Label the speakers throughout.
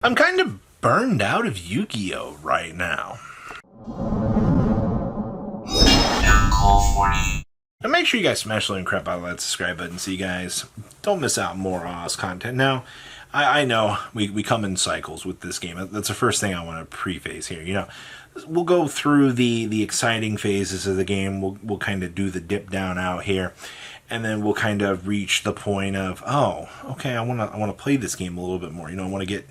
Speaker 1: I'm kind of burned out of Yu-Gi-Oh! Right now. And make sure you guys smash the like and crap out of that subscribe button so you guys don't miss out on more Oz content. Now, I know we come in cycles with this game. That's the first thing I want to preface here. You know, we'll go through the exciting phases of the game. We'll kind of do the dip down out here. And then we'll kind of reach the point of, oh, okay, I want to play this game a little bit more. You know, I want to get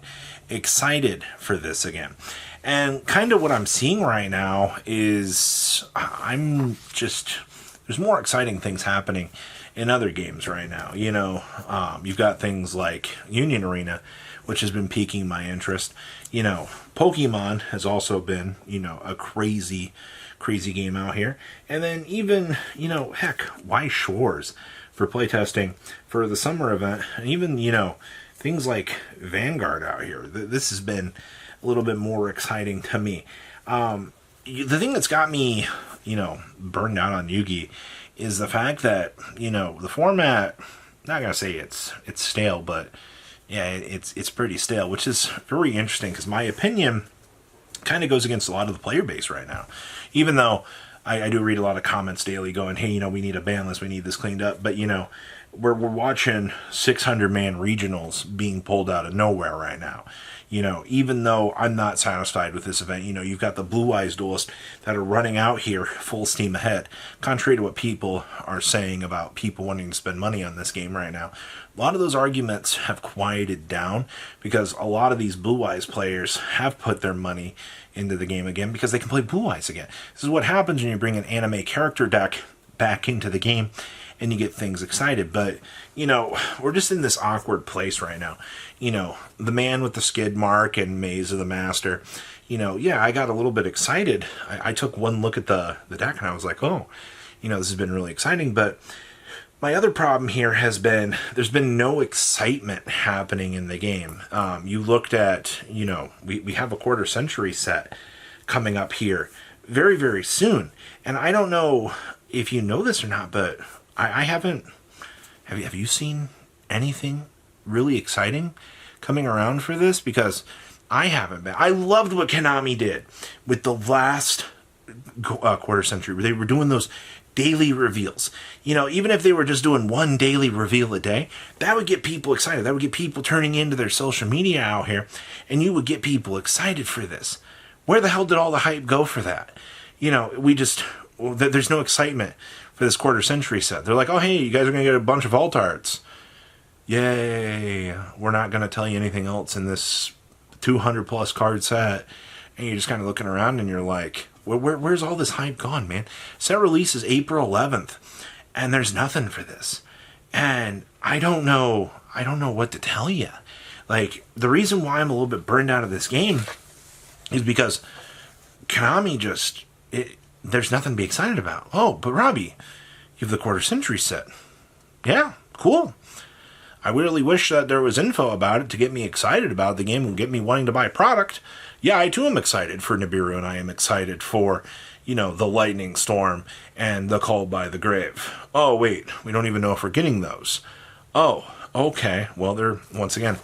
Speaker 1: excited for this again. And kind of what I'm seeing right now is there's more exciting things happening in other games right now. You know, you've got things like Union Arena, which has been piquing my interest. You know, Pokemon has also been, you know, a crazy game out here. And then even, you know, heck, Why Shores for playtesting for the summer event. And even, you know, things like Vanguard out here. This has been a little bit more exciting to me. The thing that's got me, you know, burned out on Yu-Gi is the fact that, you know, the format, not gonna say it's stale, but yeah, it's pretty stale, which is very interesting because my opinion kind of goes against a lot of the player base right now. Even though I do read a lot of comments daily going, hey, you know, we need a ban list, we need this cleaned up. But, you know, we're watching 600-man regionals being pulled out of nowhere right now. You know, even though I'm not satisfied with this event, you know, you've got the Blue Eyes duelists that are running out here full steam ahead. Contrary to what people are saying about people wanting to spend money on this game right now, a lot of those arguments have quieted down because a lot of these Blue Eyes players have put their money into the game again because they can play Blue Eyes again. This is what happens when you bring an anime character deck back into the game and you get things excited. But, you know, we're just in this awkward place right now. You know, the man with the skid mark and Maze of the Master, you know, yeah, I got a little bit excited. I took one look at the deck and I was like, oh, you know, this has been really exciting. But my other problem here has been there's been no excitement happening in the game. You looked at, you know, we have a quarter century set coming up here very, very soon. And I don't know if you know this or not, but I haven't. Have you seen anything really exciting coming around for this? Because I haven't been. I loved what Konami did with the last quarter century. They were doing those daily reveals. You know, even if they were just doing one daily reveal a day, that would get people excited. That would get people turning into their social media out here, and you would get people excited for this. Where the hell did all the hype go for that? You know, there's no excitement for this quarter century set. They're like, oh, hey, you guys are going to get a bunch of alt arts. Yay. We're not going to tell you anything else in this 200 plus card set. And you're just kind of looking around and you're like, where's all this hype gone, man? Set release is April 11th and there's nothing for this. And I don't know what to tell you. Like, the reason why I'm a little bit burned out of this game is because Konami there's nothing to be excited about. Oh, but Robbie, you have the quarter century set. Yeah, cool. I really wish that there was info about it to get me excited about the game and get me wanting to buy product. Yeah, I too am excited for Nibiru, and I am excited for, you know, the Lightning Storm and the Call by the Grave. Oh, wait, we don't even know if we're getting those. Oh, okay. Well, once again,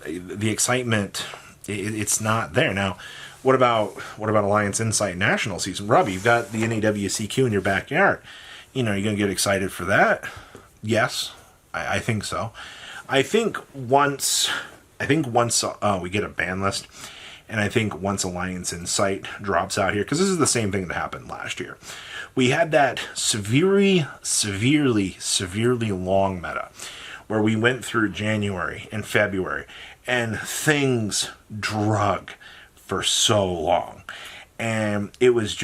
Speaker 1: the excitement, it's not there. Now, what about Alliance Insight National Season? Robbie, you've got the NAWCQ in your backyard. You know, you're going to get excited for that? Yes, I think so. I think once we get a ban list, and I think once Alliance Insight drops out here, because this is the same thing that happened last year. We had that severely long meta where we went through January and February, and things drug for so long. And it was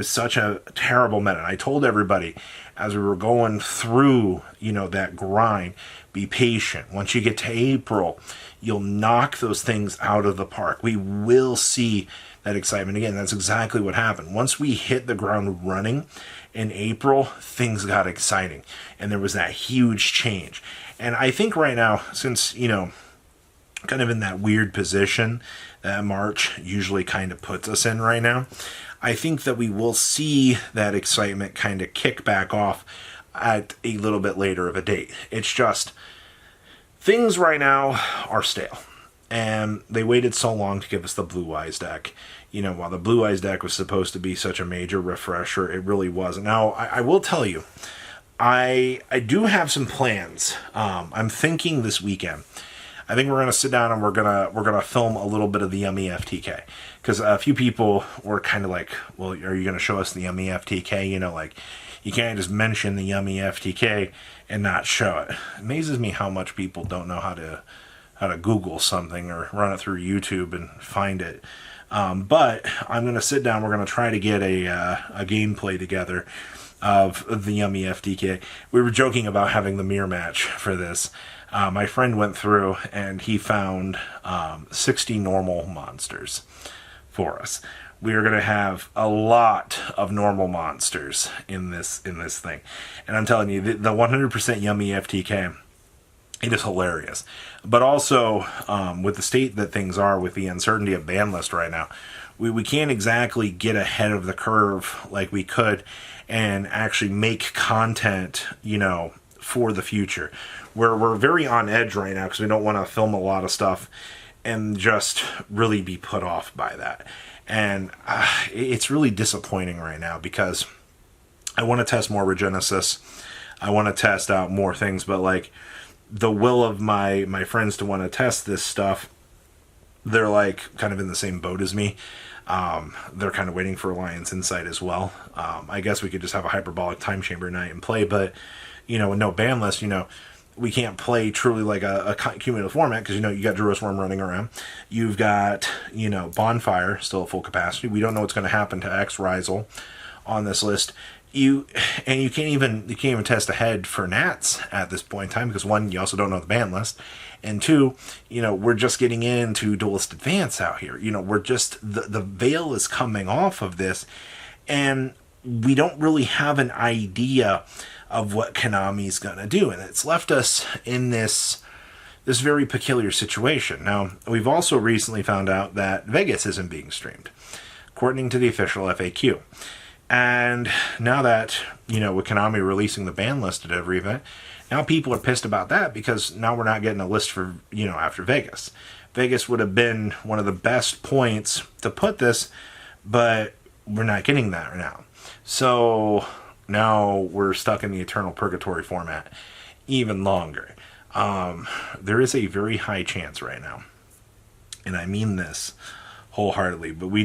Speaker 1: such a terrible meta. And I told everybody as we were going through, you know, that grind, be patient. Once you get to April, you'll knock those things out of the park. We will see that excitement again. That's exactly what happened. Once we hit the ground running in April, things got exciting. And there was that huge change. And I think right now, since, you know, kind of in that weird position that March usually kind of puts us in right now, I think that we will see that excitement kind of kick back off at a little bit later of a date. It's just, things right now are stale. And they waited so long to give us the Blue Eyes deck. While the Blue Eyes deck was supposed to be such a major refresher, it really wasn't. Now, I will tell you, I do have some plans. I'm thinking this weekend. I think we're gonna sit down and we're gonna film a little bit of the Yummy FTK, because a few people were kind of like, "Well, are you gonna show us the Yummy FTK?" Like, you can't just mention the Yummy FTK and not show it. It amazes me how much people don't know how to Google something or run it through YouTube and find it. But I'm gonna sit down. We're gonna try to get a gameplay together of the Yummy FTK. We were joking about having the mirror match for this. My friend went through and he found 60 normal monsters for us. We are going to have a lot of normal monsters in this thing. And I'm telling you, the 100% Yummy FTK, it is hilarious. But also, with the state that things are, with the uncertainty of ban list right now, we can't exactly get ahead of the curve like we could and actually make content, for the future. We're very on edge right now because we don't want to film a lot of stuff and just really be put off by that. And it's really disappointing right now because I want to test more Regenesis. I want to test out more things, but like the will of my friends to want to test this stuff, they're like kind of in the same boat as me. They're kind of waiting for Alliance Insight as well. I guess we could just have a hyperbolic time chamber night and play, but with no ban list, we can't play truly like a cumulative format because, you got Jerusalem running around. You've got, Bonfire still at full capacity. We don't know what's going to happen to X-Rizal on this list. You can't even test ahead for Nats at this point in time because, one, you also don't know the ban list. And two, we're just getting into Duelist Advance out here. We're just, the veil is coming off of this and we don't really have an idea of what Konami's gonna do, and it's left us in this very peculiar situation. Now, we've also recently found out that Vegas isn't being streamed, according to the official FAQ. And now that, with Konami releasing the ban list at every event, now people are pissed about that because now we're not getting a list for, after Vegas. Vegas would have been one of the best points to put this, but we're not getting that now. So now we're stuck in the Eternal Purgatory format even longer. There is a very high chance right now, and I mean this wholeheartedly, but you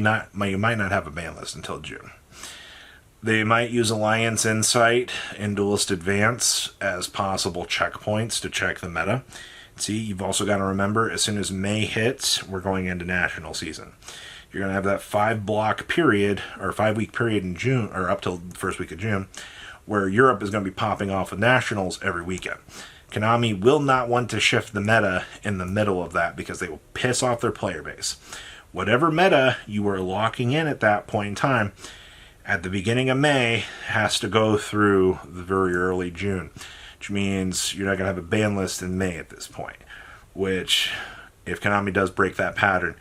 Speaker 1: might not have a ban list until June. They might use Alliance Insight and Duelist Advance as possible checkpoints to check the meta. See, you've also got to remember, as soon as May hits, we're going into national season. You're going to have that 5-block period, or 5-week period in June, or up till the first week of June, where Europe is going to be popping off with nationals every weekend. Konami will not want to shift the meta in the middle of that because they will piss off their player base. Whatever meta you were locking in at that point in time, at the beginning of May, has to go through the very early June, which means you're not going to have a ban list in May at this point, which, if Konami does break that pattern,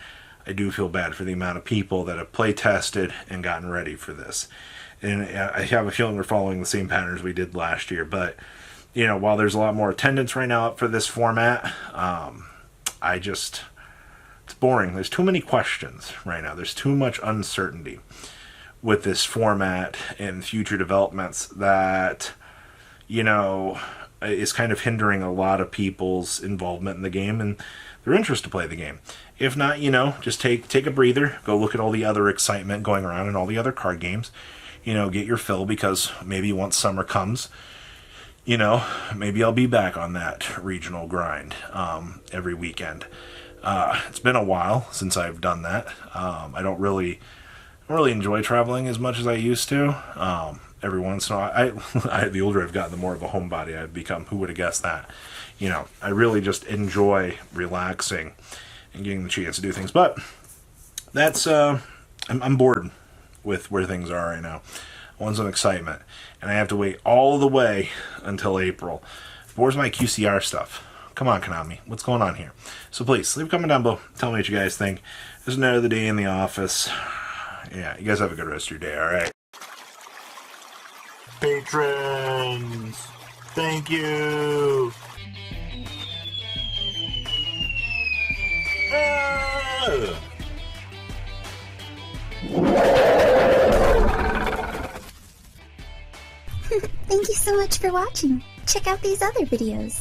Speaker 1: I do feel bad for the amount of people that have play tested and gotten ready for this. And I have a feeling we're following the same patterns we did last year. But, while there's a lot more attendance right now up for this format, it's boring. There's too many questions right now. There's too much uncertainty with this format and future developments that, is kind of hindering a lot of people's involvement in the game and their interest to play the game. If not, just take a breather, go look at all the other excitement going around and all the other card games, get your fill, because maybe once summer comes, maybe I'll be back on that regional grind every weekend. It's been a while since I've done that. I don't really enjoy traveling as much as I used to. Every once in a while, the older I've gotten, the more of a homebody I've become. Who would have guessed that? I really just enjoy relaxing and getting the chance to do things. But that's, I'm bored with where things are right now. I want some excitement, and I have to wait all the way until April. Where's my QCR stuff? Come on, Konami. What's going on here? So please, leave a comment down below. Tell me what you guys think. There's another day in the office. Yeah, you guys have a good rest of your day, alright? Patrons! Thank you!
Speaker 2: Thank you so much for watching. Check out these other videos.